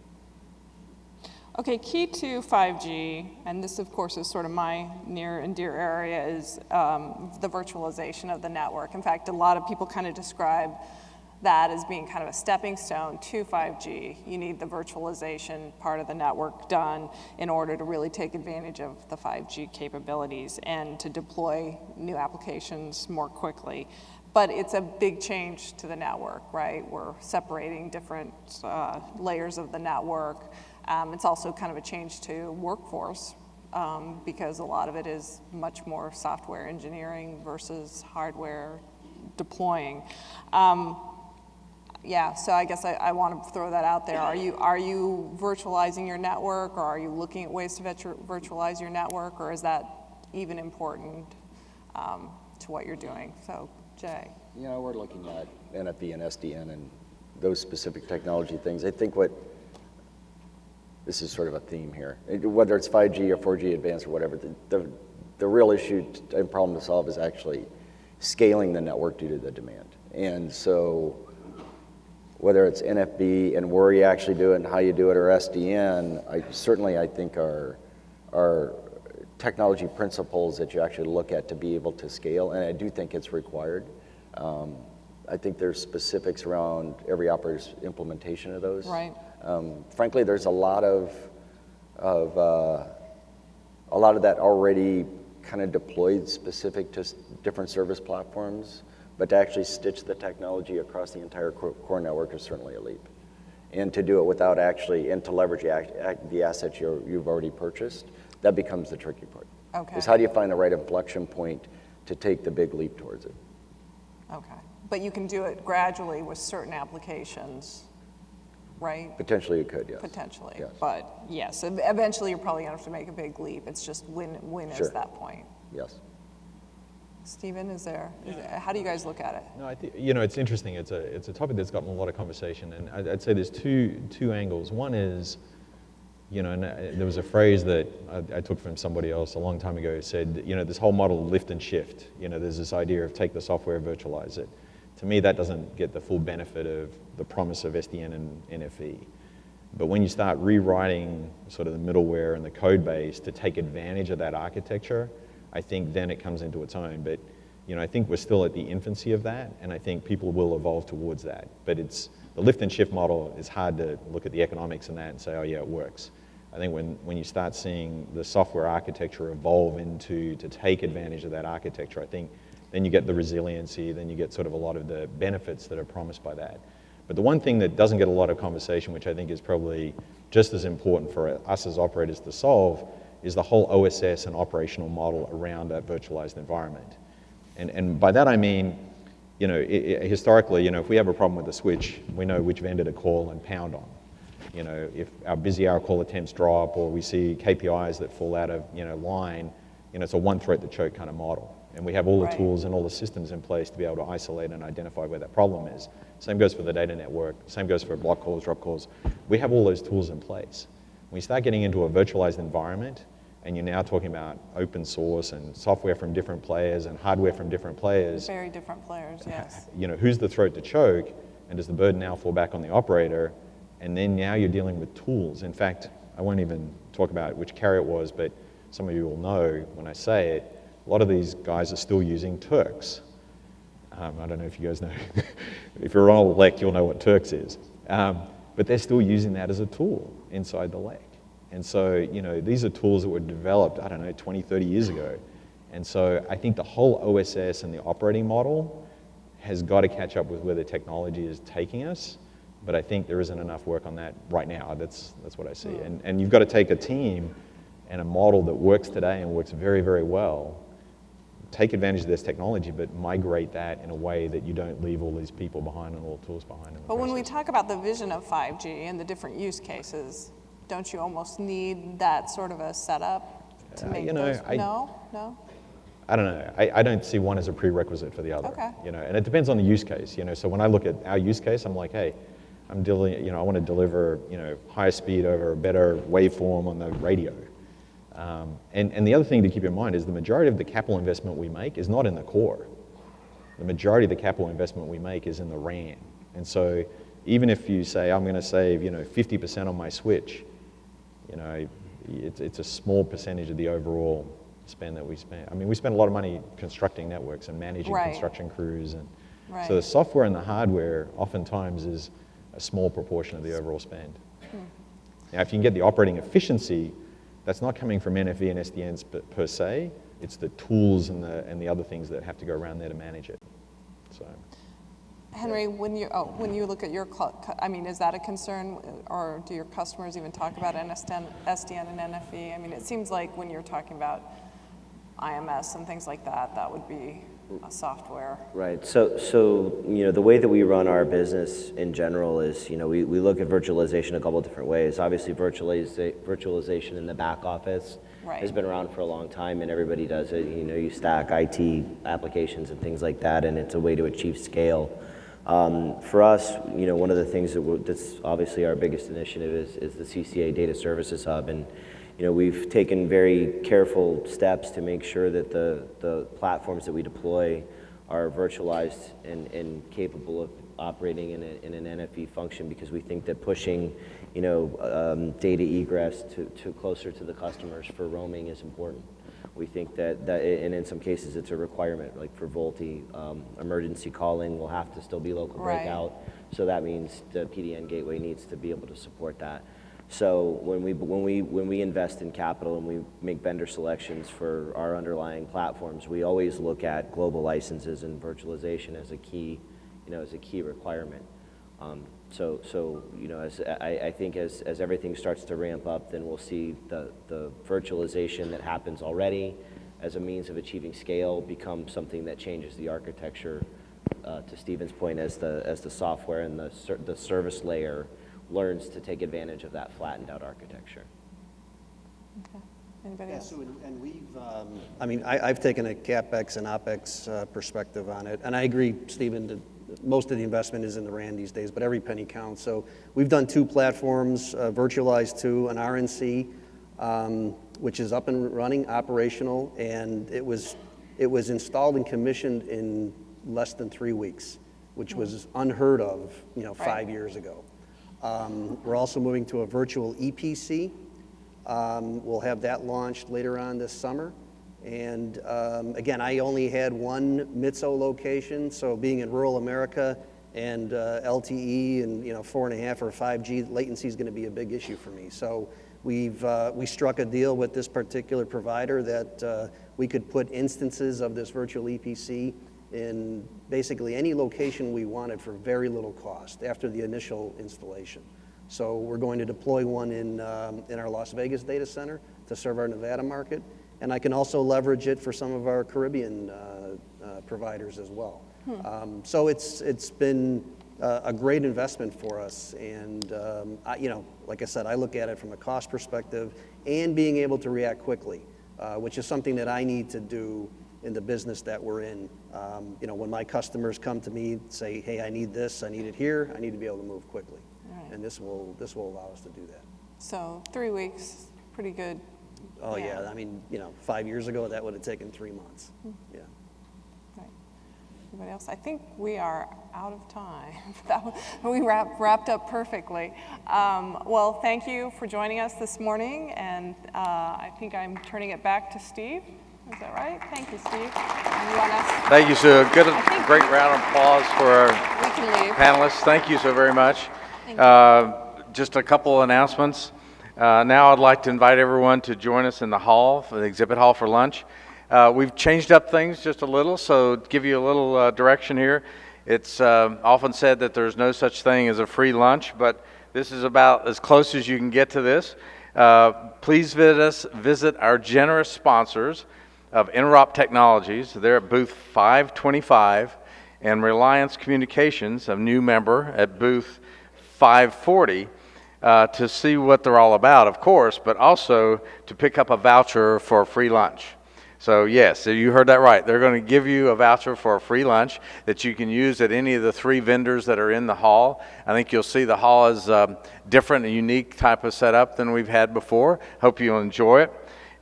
Okay, key to 5G, and this of course is sort of my near and dear area, is the virtualization of the network. In fact, a lot of people kind of describe that as being kind of a stepping stone to 5G. You need the virtualization part of the network done in order to really take advantage of the 5G capabilities and to deploy new applications more quickly. But it's a big change to the network, right? We're separating different layers of the network. It's also kind of a change to workforce because a lot of it is much more software engineering versus hardware deploying. Yeah, so I guess I want to throw that out there. Are you virtualizing your network, or are you looking at ways to virtualize your network, or is that even important to what you're doing? So, Jay. Yeah, we're looking at NFV and SDN and those specific technology things. I think this is sort of a theme here. Whether it's 5G or 4G advanced or whatever, the real issue and problem to solve is actually scaling the network due to the demand. And so whether it's NFB and where you actually do it and how you do it, or SDN, I think are technology principles that you actually look at to be able to scale, and I do think it's required. I think there's specifics around every operator's implementation of those. Right. Frankly, there's a lot of that already kind of deployed specific to different service platforms, but to actually stitch the technology across the entire core network is certainly a leap. And to do it without and to leverage the assets you've already purchased, that becomes the tricky part. Okay. Is how do you find the right inflection point to take the big leap towards it? Okay. But you can do it gradually with certain applications, right? Potentially you could, yes. Potentially. Yes. But yes, eventually you're probably going to have to make a big leap. It's just when Sure. is that point? Yes. Stephen, how do you guys look at it? No, I think it's interesting. It's a topic that's gotten a lot of conversation, and I'd say there's two angles. One is, and there was a phrase that I took from somebody else a long time ago who said, this whole model lift and shift. There's this idea of take the software, virtualize it. To me, that doesn't get the full benefit of the promise of SDN and NFV. But when you start rewriting sort of the middleware and the code base to take advantage of that architecture, I think then it comes into its own. But I think we're still at the infancy of that, and I think people will evolve towards that. But the lift and shift model is hard to look at the economics in that and say, oh yeah, it works. I think when you start seeing the software architecture evolve to take advantage of that architecture, I think then you get the resiliency, then you get sort of a lot of the benefits that are promised by that. But the one thing that doesn't get a lot of conversation, which I think is probably just as important for us as operators to solve, is the whole OSS and operational model around that virtualized environment. And by that I mean, historically, if we have a problem with the switch, we know which vendor to call and pound on. If our busy hour call attempts drop or we see KPIs that fall out of line, it's a one throat to choke kind of model. And we have all the Right. tools and all the systems in place to be able to isolate and identify where that problem is. Same goes for the data network, same goes for block calls, drop calls. We have all those tools in place. When you start getting into a virtualized environment and you're now talking about open source and software from different players and hardware from different players, Very different players, yes. who's the throat to choke, and does the burden now fall back on the operator? And then now you're dealing with tools. In fact, I won't even talk about which carrier it was, but some of you will know when I say it, a lot of these guys are still using Turks. I don't know if you guys know. If you're on LEC, you'll know what Turks is. But they're still using that as a tool inside the LEC. And so, these are tools that were developed, 20, 30 years ago. And so I think the whole OSS and the operating model has got to catch up with where the technology is taking us. But I think there isn't enough work on that right now. That's what I see. And you've got to take a team and a model that works today and works very, very well, take advantage of this technology, but migrate that in a way that you don't leave all these people behind and all the tools behind. But when we talk about the vision of 5G and the different use cases, don't you almost need that sort of a setup to make those? No? I don't know. I don't see one as a prerequisite for the other. Okay. And it depends on the use case. So when I look at our use case, I'm like, hey, I want to deliver, higher speed over a better waveform on the radio. And the other thing to keep in mind is the majority of the capital investment we make is not in the core. The majority of the capital investment we make is in the RAN. And so even if you say, I'm going to save, 50% on my switch, it's a small percentage of the overall spend that we spend. I mean, we spend a lot of money constructing networks and managing Right. construction crews. And Right. so the software and the hardware oftentimes is a small proportion of the overall spend. Now, if you can get the operating efficiency, that's not coming from NFV and SDNs per se. It's the tools and the other things that have to go around there to manage it. So, Henry, when you look at your, is that a concern, or do your customers even talk about SDN and NFV? I mean, it seems like when you're talking about IMS and things like that, that would be a software. Right. So the way that we run our business in general is, we look at virtualization a couple of different ways. Obviously, virtualization in the back office Right. has been around for a long time, and everybody does it. You stack IT applications and things like that, and it's a way to achieve scale. For us, one of the things that's obviously our biggest initiative is the CCA Data Services Hub, and we've taken very careful steps to make sure that the platforms that we deploy are virtualized and capable of operating in an NFV function, because we think that pushing data egress to closer to the customers for roaming is important. We think that and in some cases it's a requirement, like for VoLTE, emergency calling will have to still be local Right. breakout, so that means the PDN gateway needs to be able to support that. So when we invest in capital and we make vendor selections for our underlying platforms, we always look at global licenses and virtualization as a key requirement. I think as everything starts to ramp up, then we'll see the virtualization that happens already as a means of achieving scale become something that changes the architecture. To Stephen's point, as the software and the service layer learns to take advantage of that flattened out architecture. Okay. Anybody else? And we've, I've taken a CapEx and OpEx perspective on it, and I agree, Stephen, that most of the investment is in the RAN these days, but every penny counts. So we've done 2 platforms, virtualized 2, an RNC, which is up and running, operational, and it was installed and commissioned in less than 3 weeks, which was unheard of, 5 years ago. We're also moving to a virtual EPC. We'll have that launched later on this summer. And again, I only had one MITSO location, so being in rural America and LTE and 4.5 or 5G latency is going to be a big issue for me. So we struck a deal with this particular provider that we could put instances of this virtual EPC in basically any location we wanted for very little cost after the initial installation. So we're going to deploy one in our Las Vegas data center to serve our Nevada market, and I can also leverage it for some of our Caribbean providers as well. So it's been a great investment for us, and like I said, I look at it from a cost perspective and being able to react quickly, which is something that I need to do in the business that we're in. When my customers come to me, say, hey, I need this, I need it here, I need to be able to move quickly. Right. And this will allow us to do that. So 3 weeks, pretty good. Oh yeah, I mean, 5 years ago, that would have taken 3 months. Yeah. Right. Anybody else? I think we are out of time. We wrapped up perfectly. Well, thank you for joining us this morning, and I think I'm turning it back to Steve. Is that right? Thank you, Steve. Thank you, Sue. Great round of applause for our panelists. Thank you so very much. Just a couple announcements. Now I'd like to invite everyone to join us in the hall, the exhibit hall, for lunch. We've changed up things just a little, so to give you a little direction here. It's often said that there's no such thing as a free lunch, but this is about as close as you can get to this. Please visit our generous sponsors of Interop Technologies. They're at booth 525, and Reliance Communications, a new member, at booth 540, to see what they're all about, of course, but also to pick up a voucher for a free lunch. So yes, you heard that right. They're going to give you a voucher for a free lunch that you can use at any of the 3 vendors that are in the hall. I think you'll see the hall is different and unique type of setup than we've had before. Hope you'll enjoy it.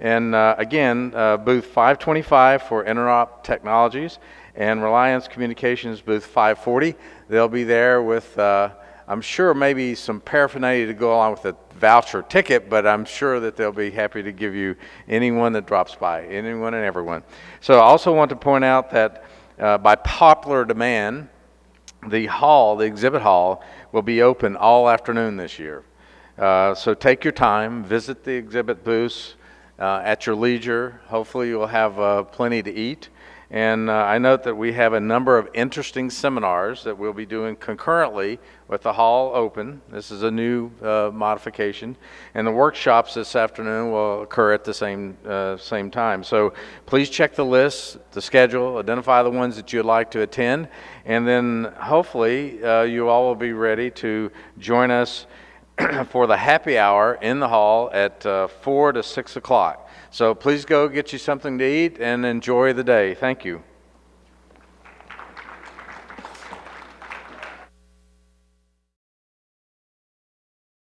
And again, booth 525 for Interop Technologies, and Reliance Communications booth 540. They'll be there with, I'm sure, maybe some paraphernalia to go along with the voucher ticket, but I'm sure that they'll be happy to give you anyone that drops by, anyone and everyone. So I also want to point out that by popular demand, the hall, the exhibit hall, will be open all afternoon this year. So take your time, visit the exhibit booths at your leisure. Hopefully you'll have plenty to eat. And I note that we have a number of interesting seminars that we'll be doing concurrently with the hall open. This is a new modification. And the workshops this afternoon will occur at the same time. So please check the list, the schedule, identify the ones that you'd like to attend, and then hopefully you all will be ready to join us for the happy hour in the hall at 4 to 6 o'clock. So please go get you something to eat and enjoy the day. Thank you.